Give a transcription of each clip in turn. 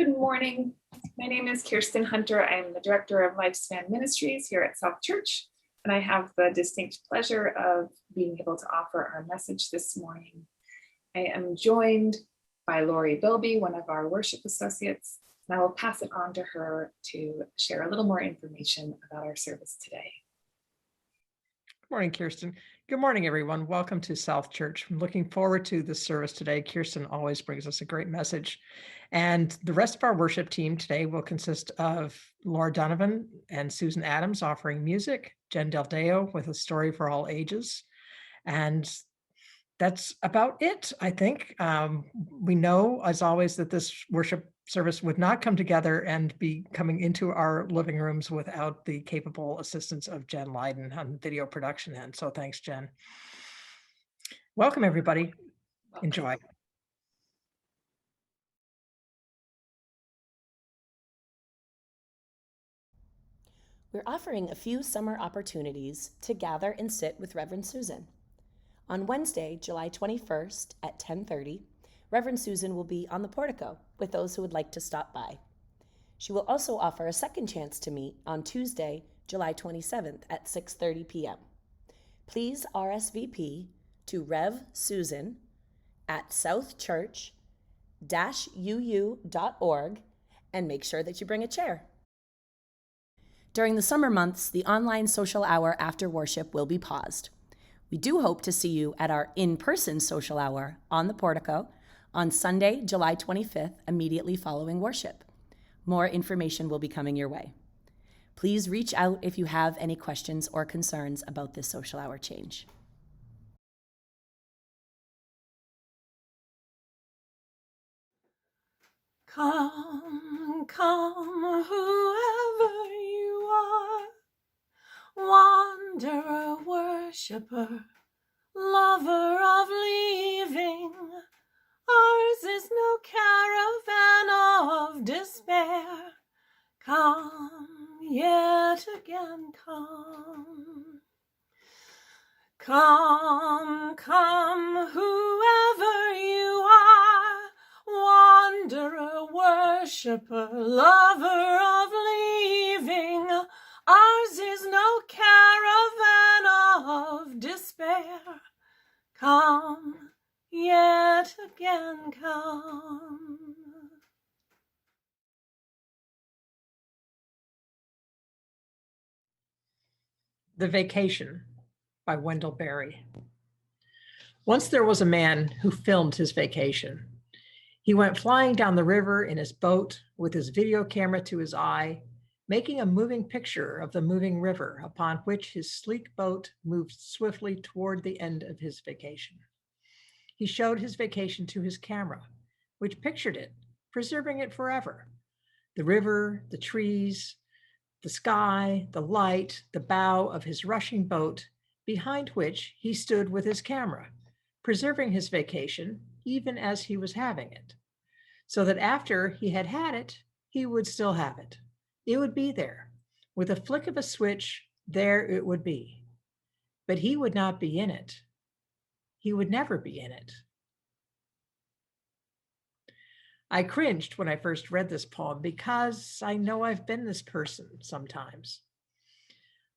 Good morning. My name is Kirsten Hunter. I'm the Director of Lifespan Ministries here at South Church, and I have the distinct pleasure of being able to offer our message this morning. I am joined by Laurie Bilby, one of our worship associates, and I will pass it on to her to share a little more information about our service today. Good morning, Kirsten. Good morning, everyone. Welcome to South Church. I'm looking forward to this service today. Kirsten always brings us a great message. And the rest of our worship team today will consist of Laura Donovan and Susan Adams offering music, Jen Del Deo with a story for all ages. And that's about it, I think. We know, as always, that this worship service would not come together and be coming into our living rooms without the capable assistance of Jen Leiden on video production end. So thanks, Jen. Welcome, everybody. Enjoy. We're offering a few summer opportunities to gather and sit with Reverend Susan. On Wednesday, July 21st at 10:30, Reverend Susan will be on the portico with those who would like to stop by. She will also offer a second chance to meet on Tuesday, July 27th at 6:30 p.m. Please RSVP to Rev Susan at southchurch-uu.org and make sure that you bring a chair. During the summer months, the online social hour after worship will be paused. We do hope to see you at our in-person social hour on the portico on Sunday, July 25th, immediately following worship. More information will be coming your way. Please reach out if you have any questions or concerns about this social hour change. Come, come, whoever you are, wanderer, worshiper, lover of leaving. Ours is no caravan of despair. Come, yet again come. Come, come, whoever you are, wanderer, worshiper, lover of leaving. Ours is no caravan of despair. Come, yet again come. The Vacation by Wendell Berry. Once there was a man who filmed his vacation. He went flying down the river in his boat with his video camera to his eye, making a moving picture of the moving river upon which his sleek boat moved swiftly toward the end of his vacation. He showed his vacation to his camera, which pictured it, preserving it forever. The river, the trees, the sky, the light, the bow of his rushing boat, behind which he stood with his camera, preserving his vacation even as he was having it, so that after he had had it, he would still have it. It would be there. With a flick of a switch, there it would be. But he would not be in it. He would never be in it. I cringed when I first read this poem because I know I've been this person sometimes.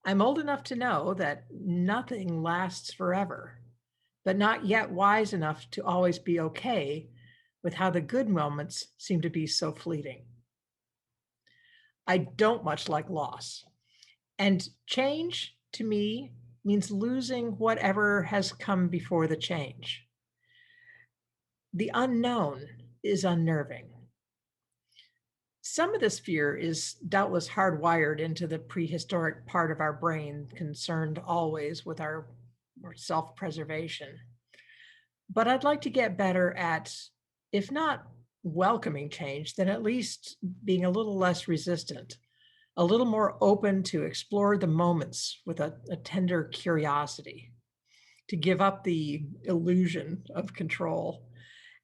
I'm old enough to know that nothing lasts forever, but not yet wise enough to always be okay with how the good moments seem to be so fleeting. I don't much like loss. And change, to me, means losing whatever has come before the change. The unknown is unnerving. Some of this fear is doubtless hardwired into the prehistoric part of our brain concerned always with our self-preservation. But I'd like to get better at, if not welcoming change, then at least being a little less resistant, a little more open to explore the moments with a tender curiosity, to give up the illusion of control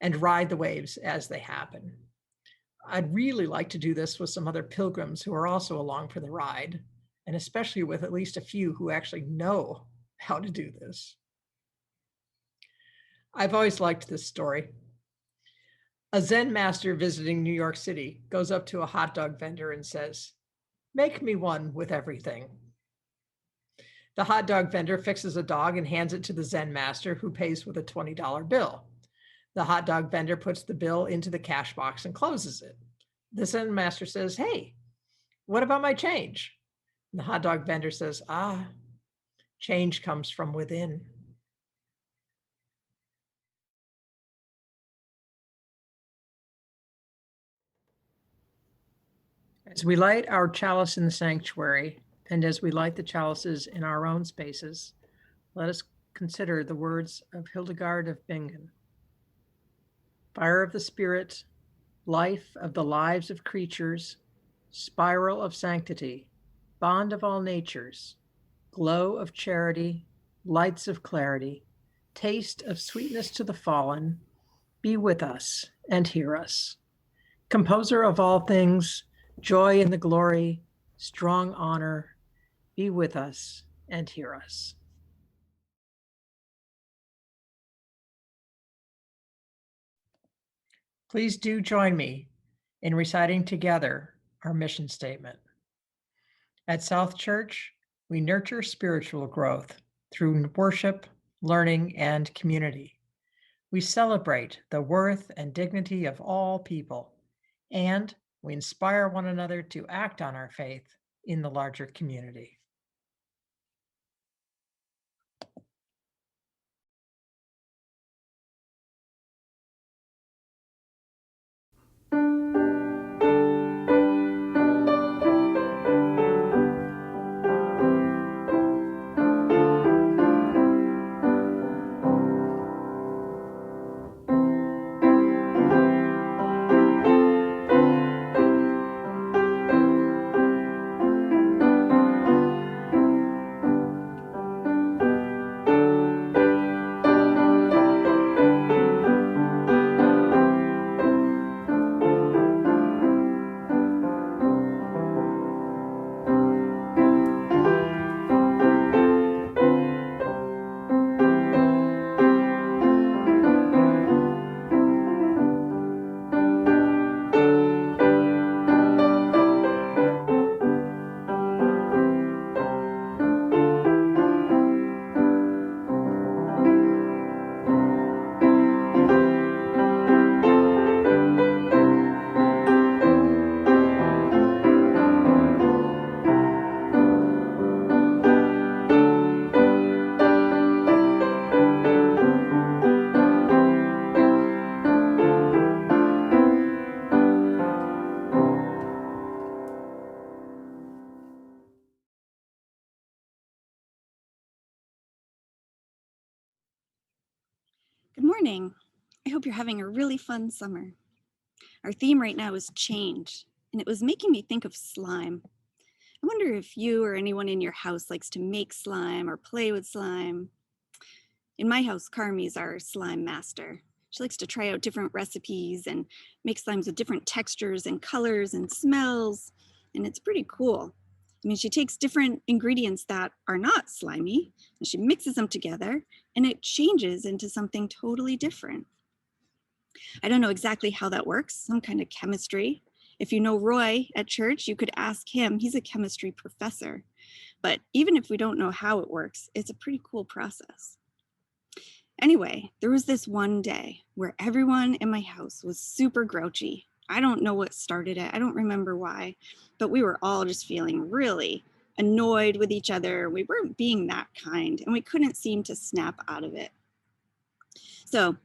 and ride the waves as they happen. I'd really like to do this with some other pilgrims who are also along for the ride, and especially with at least a few who actually know how to do this. I've always liked this story. A Zen master visiting New York City goes up to a hot dog vendor and says, "Make me one with everything." The hot dog vendor fixes a dog and hands it to the Zen master, who pays with a $20 bill. The hot dog vendor puts the bill into the cash box and closes it. The Zen master says, "Hey, what about my change?" And the hot dog vendor says, change comes from within. As we light our chalice in the sanctuary, and as we light the chalices in our own spaces, let us consider the words of Hildegard of Bingen. Fire of the Spirit, life of the lives of creatures, spiral of sanctity, bond of all natures, glow of charity, lights of clarity, taste of sweetness to the fallen, be with us and hear us. Composer of all things, joy in the glory, strong honor, be with us and hear us. Please do join me in reciting together our mission statement. At South Church, we nurture spiritual growth through worship, learning, and community. We celebrate the worth and dignity of all people, and we inspire one another to act on our faith in the larger community. Good morning. I hope you're having a really fun summer. Our theme right now is change, and it was making me think of slime. I wonder if you or anyone in your house likes to make slime or play with slime. In my house, Carmi's our slime master. She likes to try out different recipes and make slimes with different textures and colors and smells, and it's pretty cool. I mean, she takes different ingredients that are not slimy, and she mixes them together, and it changes into something totally different. I don't know exactly how that works, some kind of chemistry. If you know Roy at church, you could ask him. He's a chemistry professor. But even if we don't know how it works, it's a pretty cool process. Anyway, there was this one day where everyone in my house was super grouchy. I don't know what started it. I don't remember why, but we were all just feeling really annoyed with each other. We weren't being that kind, and we couldn't seem to snap out of it. So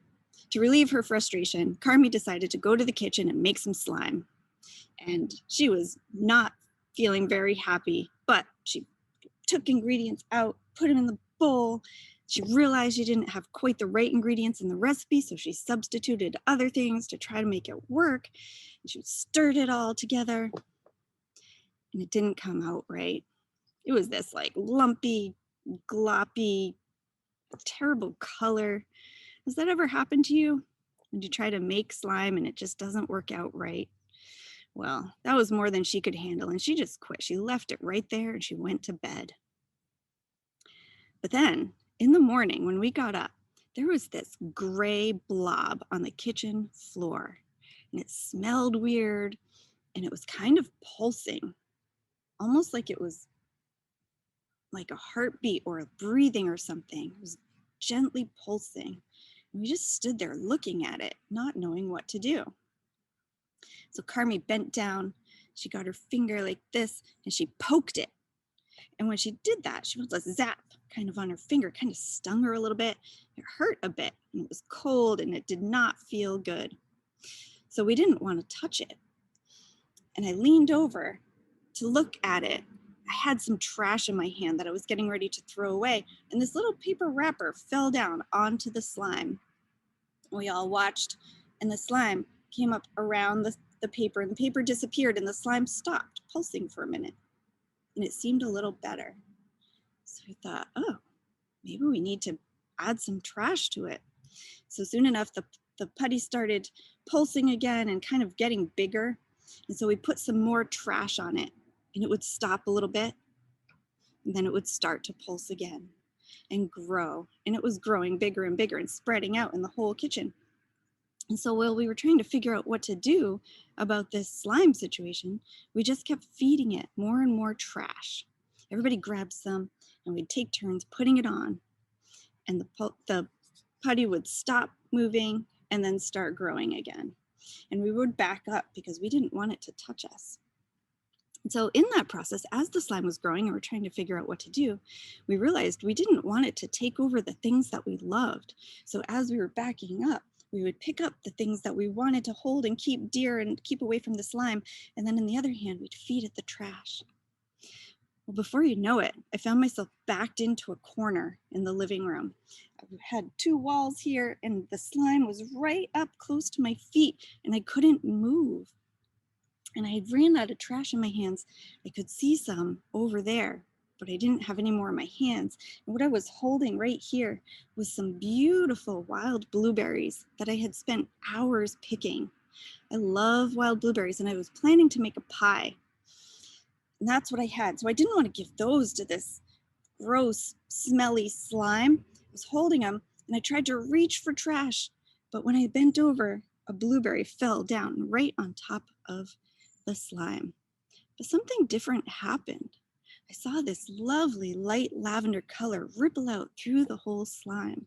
to relieve her frustration, Carmi decided to go to the kitchen and make some slime. And she was not feeling very happy, but she took ingredients out, put them in the bowl. She realized she didn't have quite the right ingredients in the recipe, so she substituted other things to try to make it work. And she stirred it all together, and it didn't come out right. It was this like lumpy, gloppy, terrible color. Has that ever happened to you? When you try to make slime and it just doesn't work out right? Well, that was more than she could handle, and she just quit. She left it right there and she went to bed. But then in the morning when we got up, there was this gray blob on the kitchen floor. and it smelled weird, and it was kind of pulsing, almost like it was like a heartbeat or a breathing or something. It was gently pulsing. And we just stood there looking at it, not knowing what to do. So Carmi bent down, she got her finger like this, and she poked it. And when she did that, she was a zap kind of on her finger, kind of stung her a little bit. It hurt a bit, and it was cold, and it did not feel good. So we didn't want to touch it. And I leaned over to look at it. I had some trash in my hand that I was getting ready to throw away, and this little paper wrapper fell down onto the slime. We all watched, and the slime came up around the paper, and the paper disappeared, and the slime stopped pulsing for a minute, and it seemed a little better. So I thought, oh, maybe we need to add some trash to it. So soon enough, the putty started pulsing again and kind of getting bigger. And so we put some more trash on it, and it would stop a little bit, and then it would start to pulse again and grow. And it was growing bigger and bigger and spreading out in the whole kitchen. And so while we were trying to figure out what to do about this slime situation, we just kept feeding it more and more trash. Everybody grabbed some, and we'd take turns putting it on. And the putty would stop moving and then start growing again. And we would back up because we didn't want it to touch us. And so in that process, as the slime was growing and we're trying to figure out what to do, we realized we didn't want it to take over the things that we loved. So as we were backing up, we would pick up the things that we wanted to hold and keep dear and keep away from the slime. And then in the other hand, we'd feed it the trash. Well, before you know it, I found myself backed into a corner in the living room. I had two walls here, and the slime was right up close to my feet, and I couldn't move. And I had ran out of trash in my hands. I could see some over there, but I didn't have any more in my hands. And what I was holding right here was some beautiful wild blueberries that I had spent hours picking. I love wild blueberries, and I was planning to make a pie. And that's what I had. So I didn't want to give those to this gross, smelly slime. I was holding them, and I tried to reach for trash. But when I bent over, a blueberry fell down right on top of the slime. But something different happened. I saw this lovely light lavender color ripple out through the whole slime.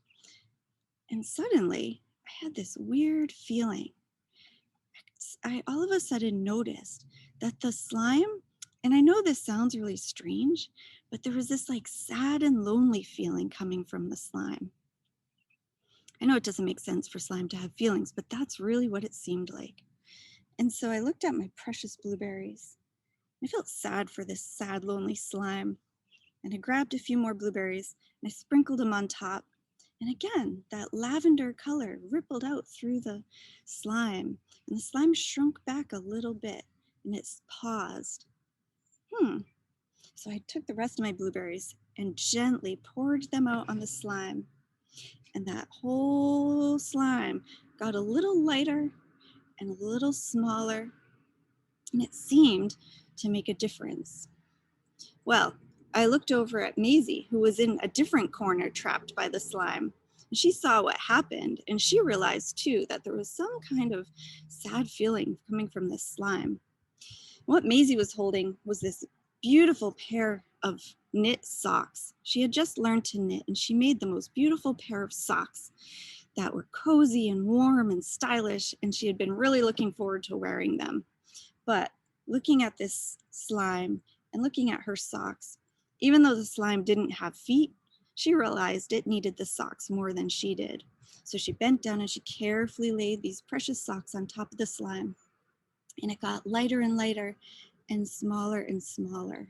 And suddenly, I had this weird feeling. I all of a sudden noticed that the slime, and I know this sounds really strange, but there was this like sad and lonely feeling coming from the slime. I know it doesn't make sense for slime to have feelings, but that's really what it seemed like. And so I looked at my precious blueberries. I felt sad for this sad, lonely slime. And I grabbed a few more blueberries and I sprinkled them on top. And again, that lavender color rippled out through the slime, and the slime shrunk back a little bit, and it paused. So I took the rest of my blueberries and gently poured them out on the slime. And that whole slime got a little lighter and a little smaller, and it seemed to make a difference. Well, I looked over at Maisie, who was in a different corner trapped by the slime. And she saw what happened, and she realized too that there was some kind of sad feeling coming from this slime. What Maisie was holding was this beautiful pair of knit socks. She had just learned to knit, and she made the most beautiful pair of socks that were cozy and warm and stylish, and she had been really looking forward to wearing them. But looking at this slime and looking at her socks, even though the slime didn't have feet, she realized it needed the socks more than she did. So she bent down and she carefully laid these precious socks on top of the slime. And it got lighter and lighter and smaller and smaller.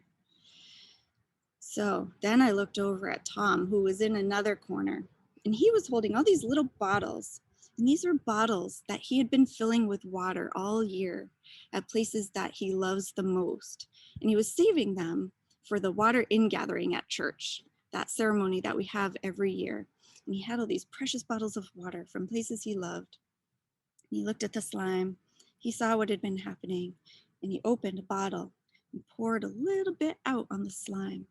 So then I looked over at Tom, who was in another corner, and he was holding all these little bottles. And these are bottles that he had been filling with water all year at places that he loves the most. And he was saving them for the water ingathering at church, that ceremony that we have every year. And he had all these precious bottles of water from places he loved. And he looked at the slime, he saw what had been happening, and he opened a bottle and poured a little bit out on the slime.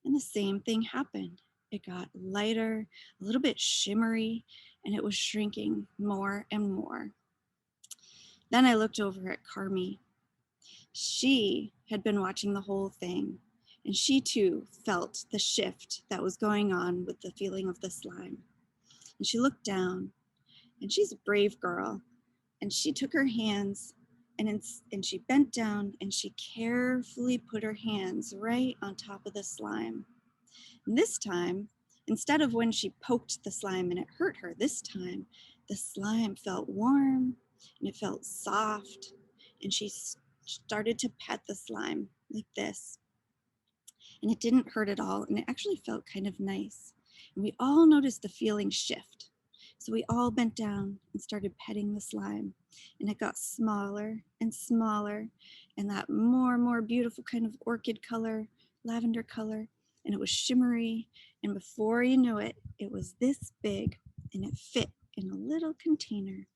And the same thing happened. It got lighter, a little bit shimmery, and it was shrinking more and more. Then I looked over at Carmi. She had been watching the whole thing, and she too felt the shift that was going on with the feeling of the slime. And she looked down, and she's a brave girl, and she took her hands and she bent down and she carefully put her hands right on top of the slime. And this time, instead of when she poked the slime and it hurt her, this time the slime felt warm and it felt soft, and she started to pet the slime like this. And it didn't hurt at all, and it actually felt kind of nice. And we all noticed the feeling shift. So we all bent down and started petting the slime, and it got smaller and smaller, and that more and more beautiful kind of orchid color, lavender color, and it was shimmery. And before you knew it, it was this big, and it fit in a little container.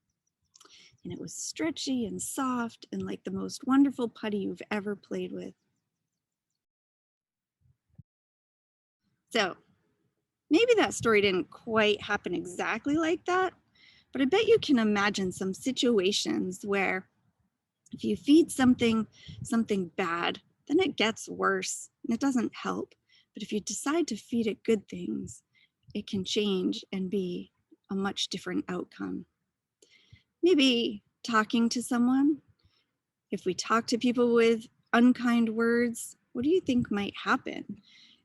And it was stretchy and soft and like the most wonderful putty you've ever played with. So maybe that story didn't quite happen exactly like that, but I bet you can imagine some situations where if you feed something bad, then it gets worse and it doesn't help. But if you decide to feed it good things, it can change and be a much different outcome. Maybe talking to someone. If we talk to people with unkind words, what do you think might happen?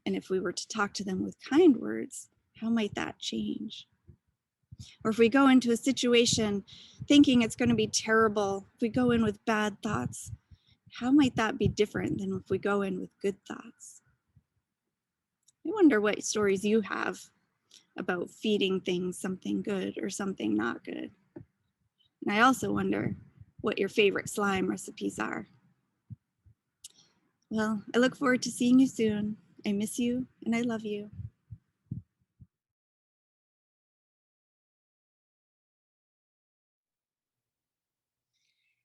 And if we were to talk to them with kind words, how might that change? Or if we go into a situation thinking it's going to be terrible, if we go in with bad thoughts, how might that be different than if we go in with good thoughts? I wonder what stories you have about feeding things something good or something not good. And I also wonder what your favorite slime recipes are. Well, I look forward to seeing you soon. I miss you and I love you.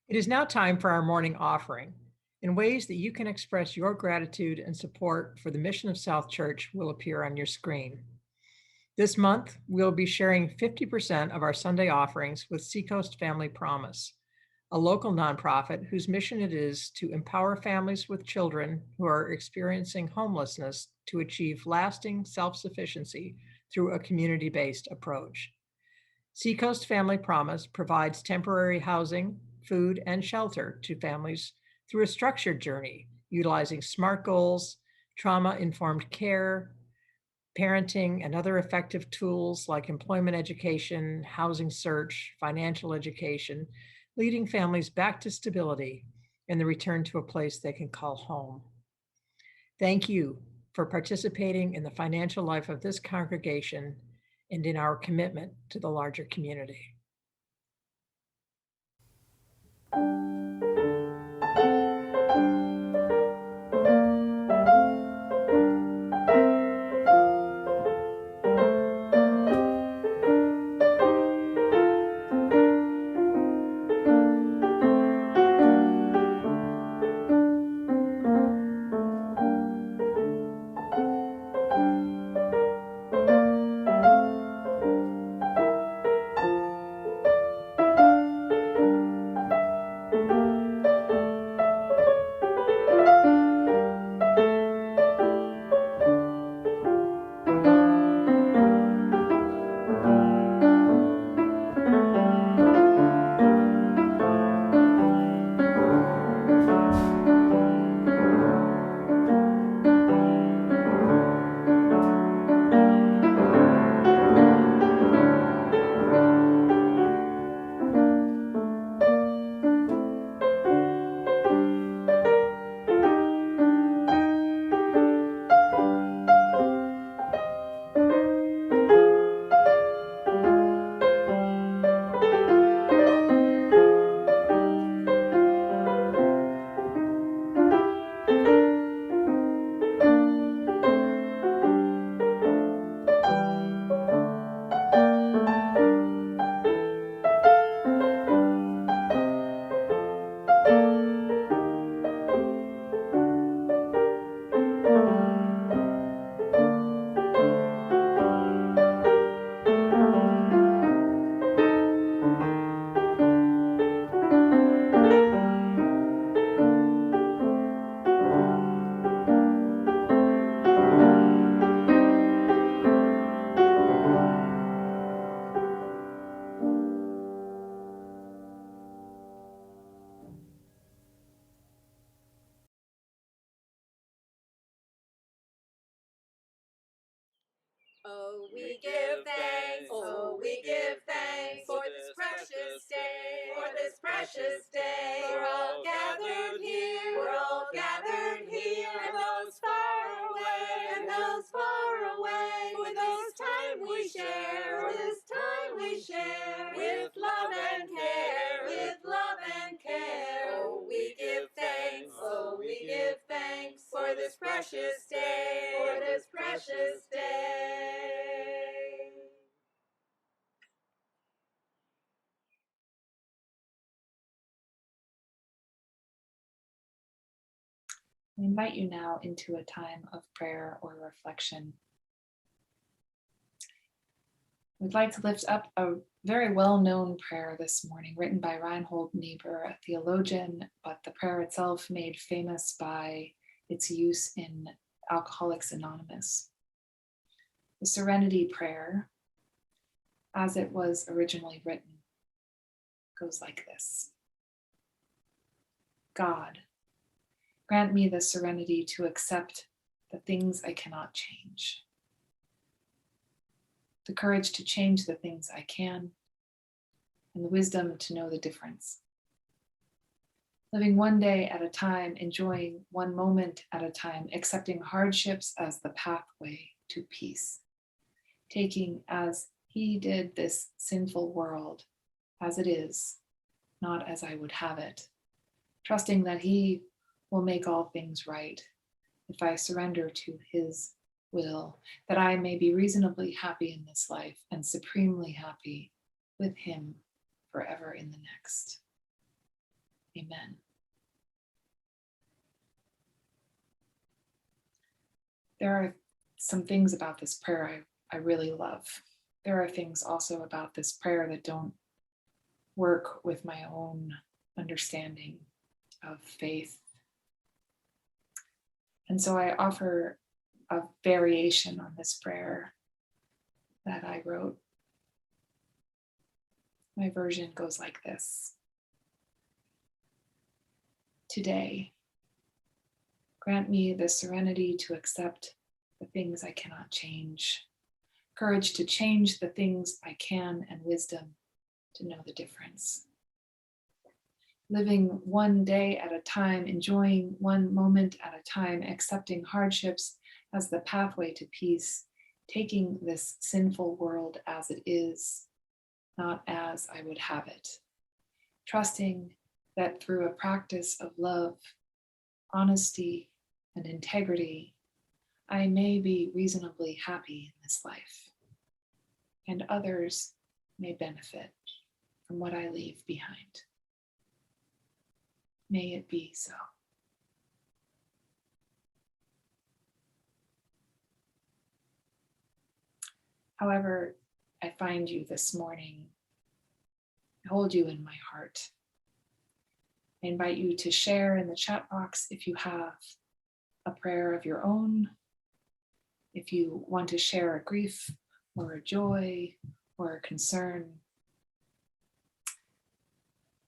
It is now time for our morning offering. And ways that you can express your gratitude and support for the mission of South Church will appear on your screen. This month, we'll be sharing 50% of our Sunday offerings with Seacoast Family Promise, a local nonprofit whose mission it is to empower families with children who are experiencing homelessness to achieve lasting self-sufficiency through a community-based approach. Seacoast Family Promise provides temporary housing, food, and shelter to families through a structured journey utilizing SMART goals, trauma-informed care, parenting, and other effective tools like employment education, housing search, financial education, leading families back to stability and the return to a place they can call home. Thank you for participating in the financial life of this congregation and in our commitment to the larger community. Oh, we give thanks, oh, we give thanks for this precious day, for this precious day. We're all gathered here, we're all gathered here, and those far away, and those far away. For this time we share, for this time we share, with love and care, with love and care. Oh, we give thanks, oh, we give thanks for this precious day, for this precious day. I invite you now into a time of prayer or reflection. We'd like to lift up a very well-known prayer this morning, written by Reinhold Niebuhr, a theologian, but the prayer itself made famous by its use in Alcoholics Anonymous. The Serenity Prayer, as it was originally written, goes like this. God, grant me the serenity to accept the things I cannot change, the courage to change the things I can, and the wisdom to know the difference. Living one day at a time, enjoying one moment at a time, accepting hardships as the pathway to peace, taking as he did this sinful world as it is, not as I would have it, trusting that he will make all things right if I surrender to his will, that I may be reasonably happy in this life and supremely happy with him forever in the next. Amen. There are some things about this prayer I really love. There are things also about this prayer that don't work with my own understanding of faith. And so I offer a variation on this prayer that I wrote. My version goes like this. Today, grant me the serenity to accept the things I cannot change, courage to change the things I can, and wisdom to know the difference. Living one day at a time, enjoying one moment at a time, accepting hardships as the pathway to peace, taking this sinful world as it is, not as I would have it, trusting that through a practice of love, honesty, and integrity, I may be reasonably happy in this life, and others may benefit from what I leave behind. May it be so. However I find you this morning, I hold you in my heart. I invite you to share in the chat box if you have a prayer of your own, if you want to share a grief or a joy or a concern.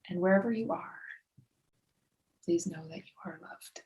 And wherever you are, please know that you are loved.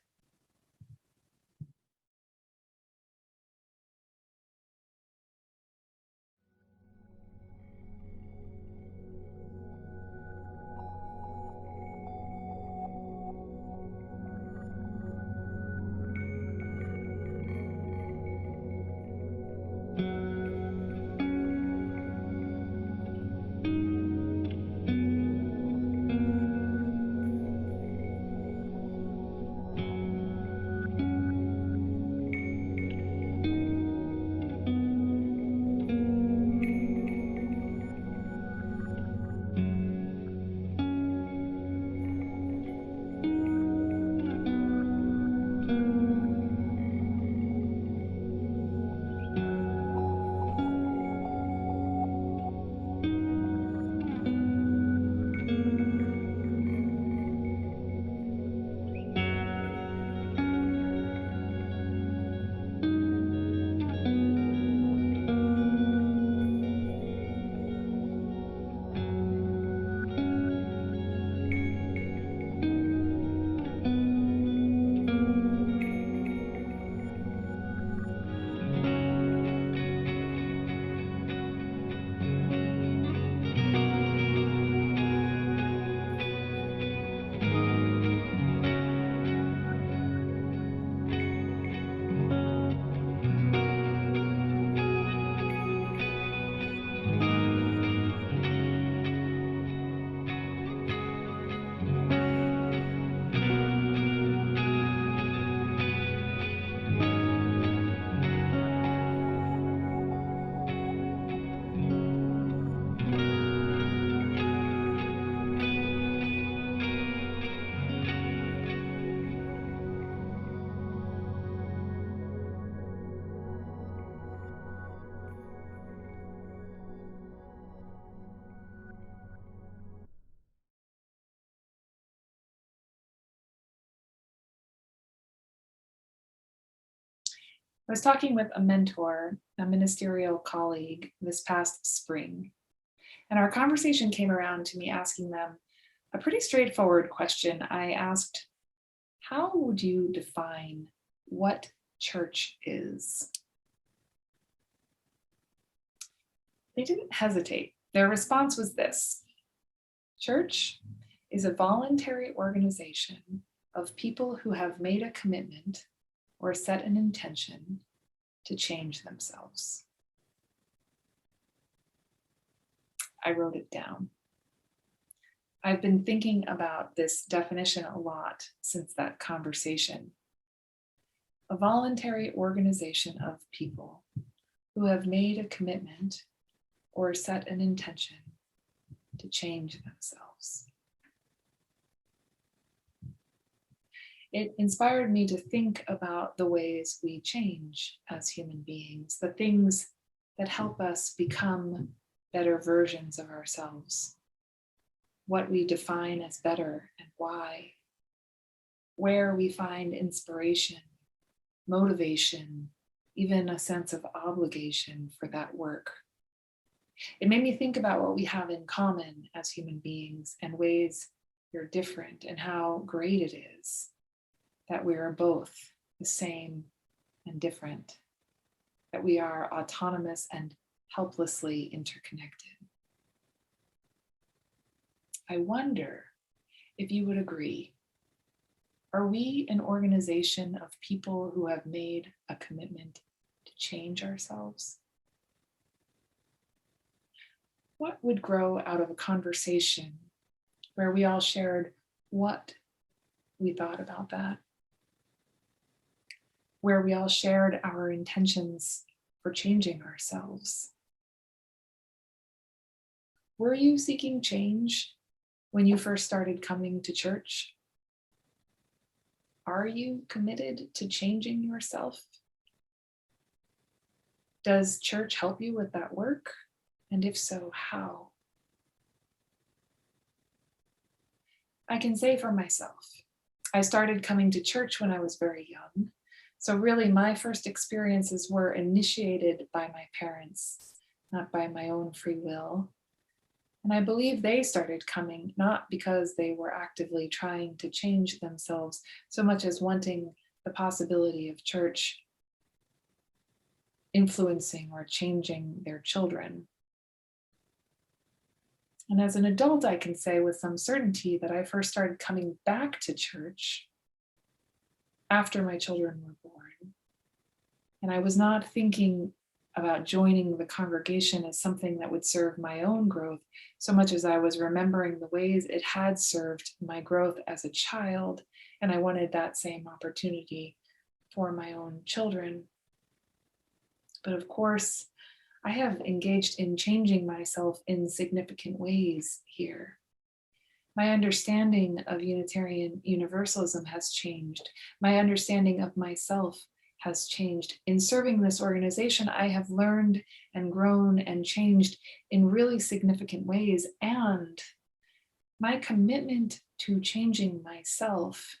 I was talking with a mentor, a ministerial colleague this past spring, and our conversation came around to me asking them a pretty straightforward question. I asked, how would you define what church is? They didn't hesitate. Their response was this: church is a voluntary organization of people who have made a commitment or set an intention to change themselves. I wrote it down. I've been thinking about this definition a lot since that conversation. A voluntary organization of people who have made a commitment or set an intention to change themselves. It inspired me to think about the ways we change as human beings, the things that help us become better versions of ourselves, what we define as better and why, where we find inspiration, motivation, even a sense of obligation for that work. It made me think about what we have in common as human beings and ways we're different, and how great it is that we are both the same and different, that we are autonomous and helplessly interconnected. I wonder if you would agree. Are we an organization of people who have made a commitment to change ourselves? What would grow out of a conversation where we all shared what we thought about that? Where we all shared our intentions for changing ourselves? Were you seeking change when you first started coming to church? Are you committed to changing yourself? Does church help you with that work? And if so, how? I can say for myself, I started coming to church when I was very young. So really my first experiences were initiated by my parents, not by my own free will. And I believe they started coming not because they were actively trying to change themselves so much as wanting the possibility of church influencing or changing their children. And as an adult, I can say with some certainty that I first started coming back to church after my children were born. And I was not thinking about joining the congregation as something that would serve my own growth so much as I was remembering the ways it had served my growth as a child, and I wanted that same opportunity for my own children. But of course, I have engaged in changing myself in significant ways here. My understanding of Unitarian Universalism has changed. My understanding of myself has changed. In serving this organization, I have learned and grown and changed in really significant ways. And my commitment to changing myself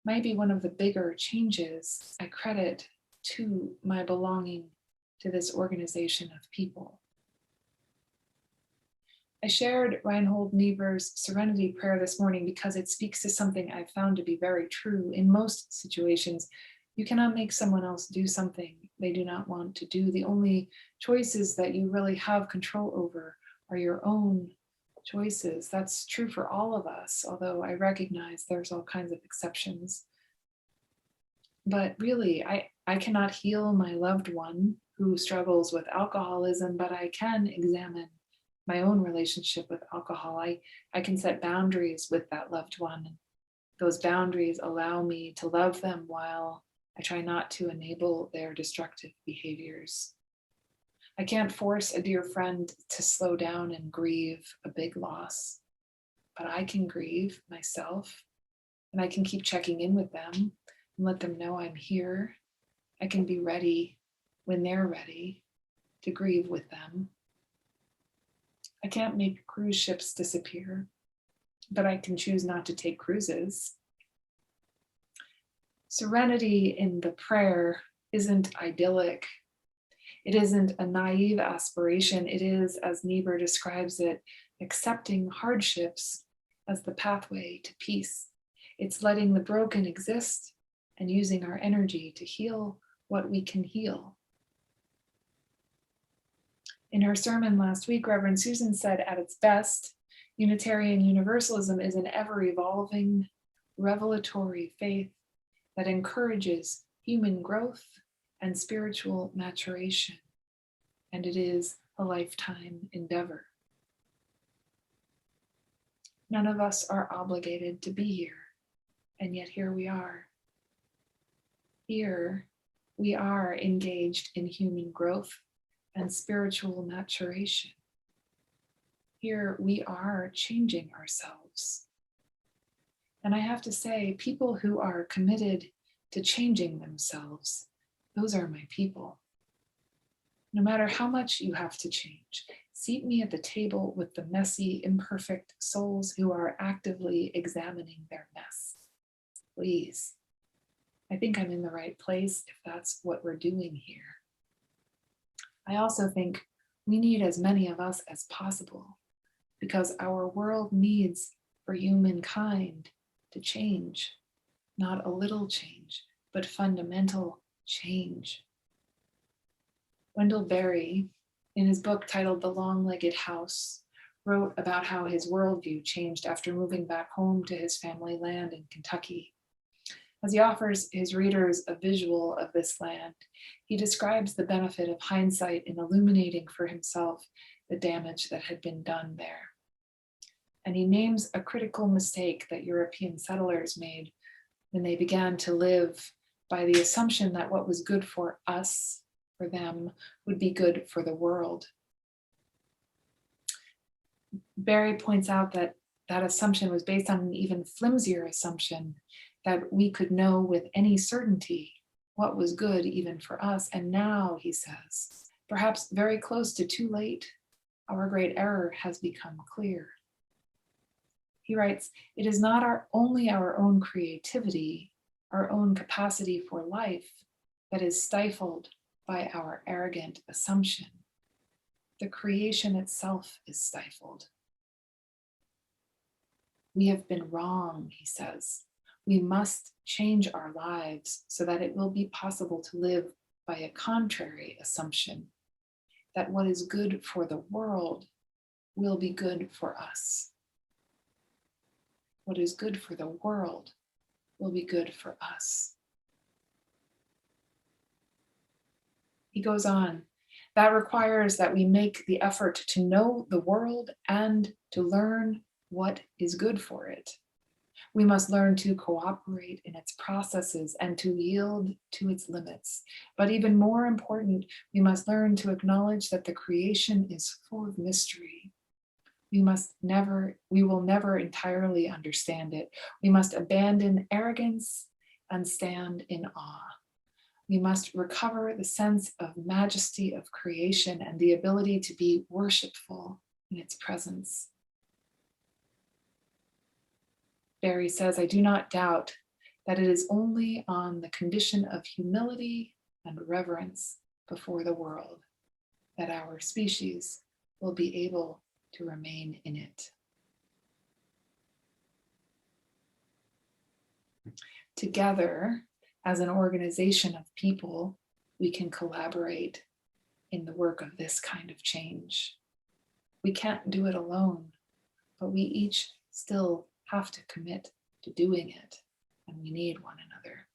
might be one of the bigger changes I credit to my belonging to this organization of people. I shared Reinhold Niebuhr's Serenity Prayer this morning because it speaks to something I've found to be very true. In most situations, you cannot make someone else do something they do not want to do. The only choices that you really have control over are your own choices. That's true for all of us, although I recognize there's all kinds of exceptions. But really, I cannot heal my loved one who struggles with alcoholism, but I can examine my own relationship with alcohol. I can set boundaries with that loved one. Those boundaries allow me to love them while I try not to enable their destructive behaviors. I can't force a dear friend to slow down and grieve a big loss, but I can grieve myself, and I can keep checking in with them and let them know I'm here. I can be ready when they're ready to grieve with them. I can't make cruise ships disappear, but I can choose not to take cruises. Serenity in the prayer isn't idyllic. It isn't a naive aspiration. It is, as Niebuhr describes it, accepting hardships as the pathway to peace. It's letting the broken exist and using our energy to heal what we can heal. In her sermon last week, Reverend Susan said, at its best, Unitarian Universalism is an ever-evolving, revelatory faith that encourages human growth and spiritual maturation, and it is a lifetime endeavor. None of us are obligated to be here, and yet here we are. Here we are engaged in human growth and spiritual maturation. Here we are changing ourselves. And I have to say, people who are committed to changing themselves, those are my people. No matter how much you have to change, seat me at the table with the messy, imperfect souls who are actively examining their mess. Please. I think I'm in the right place if that's what we're doing here. I also think we need as many of us as possible because our world needs for humankind to change, not a little change, but fundamental change. Wendell Berry, in his book titled The Long-Legged House, wrote about how his worldview changed after moving back home to his family land in Kentucky. As he offers his readers a visual of this land, he describes the benefit of hindsight in illuminating for himself the damage that had been done there. And he names a critical mistake that European settlers made when they began to live by the assumption that what was good for us, for them, would be good for the world. Berry points out that that assumption was based on an even flimsier assumption that we could know with any certainty what was good even for us. And now, he says, perhaps very close to too late, our great error has become clear. He writes, it is not only our own creativity, our own capacity for life that is stifled by our arrogant assumption. The creation itself is stifled. We have been wrong, he says. We must change our lives so that it will be possible to live by a contrary assumption, that what is good for the world will be good for us. What is good for the world will be good for us. He goes on, that requires that we make the effort to know the world and to learn what is good for it. We must learn to cooperate in its processes and to yield to its limits. But even more important, we must learn to acknowledge that the creation is full of mystery. We will never entirely understand it. We must abandon arrogance and stand in awe. We must recover the sense of majesty of creation and the ability to be worshipful in its presence. Berry says, I do not doubt that it is only on the condition of humility and reverence before the world that our species will be able to remain in it. Together, as an organization of people, we can collaborate in the work of this kind of change. We can't do it alone, but we each still have to commit to doing it, and we need one another.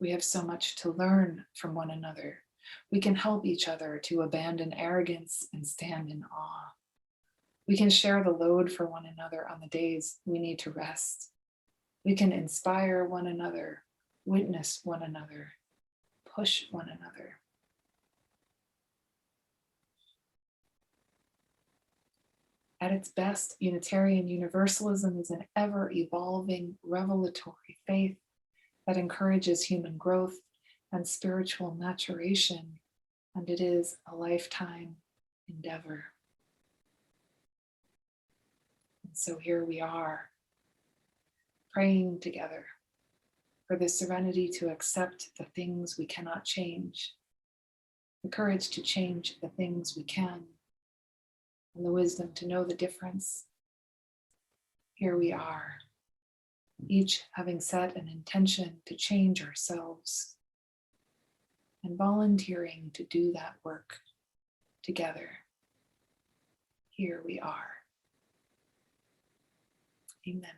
We have so much to learn from one another. We can help each other to abandon arrogance and stand in awe. We can share the load for one another on the days we need to rest. We can inspire one another, witness one another, push one another. At its best, Unitarian Universalism is an ever-evolving, revelatory faith that encourages human growth and spiritual maturation, and it is a lifetime endeavor. And so here we are, praying together for the serenity to accept the things we cannot change, the courage to change the things we can, and the wisdom to know the difference. Here we are, each having set an intention to change ourselves and volunteering to do that work together. Here we are. Amen.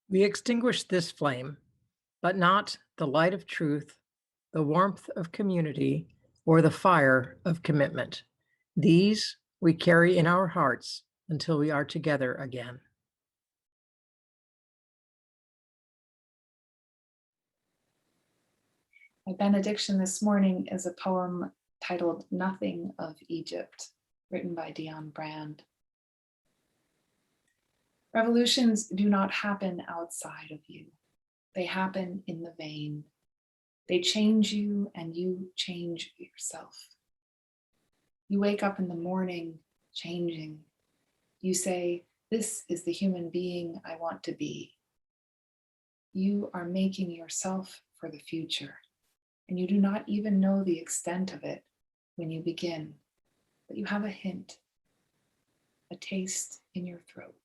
We extinguish this flame, but not the light of truth, the warmth of community, or the fire of commitment. These we carry in our hearts until we are together again. My benediction this morning is a poem titled Nothing of Egypt, written by Dionne Brand. Revolutions do not happen outside of you. They happen in the vein. They change you and you change yourself. You wake up in the morning changing. You say, "This is the human being I want to be." You are making yourself for the future, and you do not even know the extent of it when you begin, but you have a hint, a taste in your throat.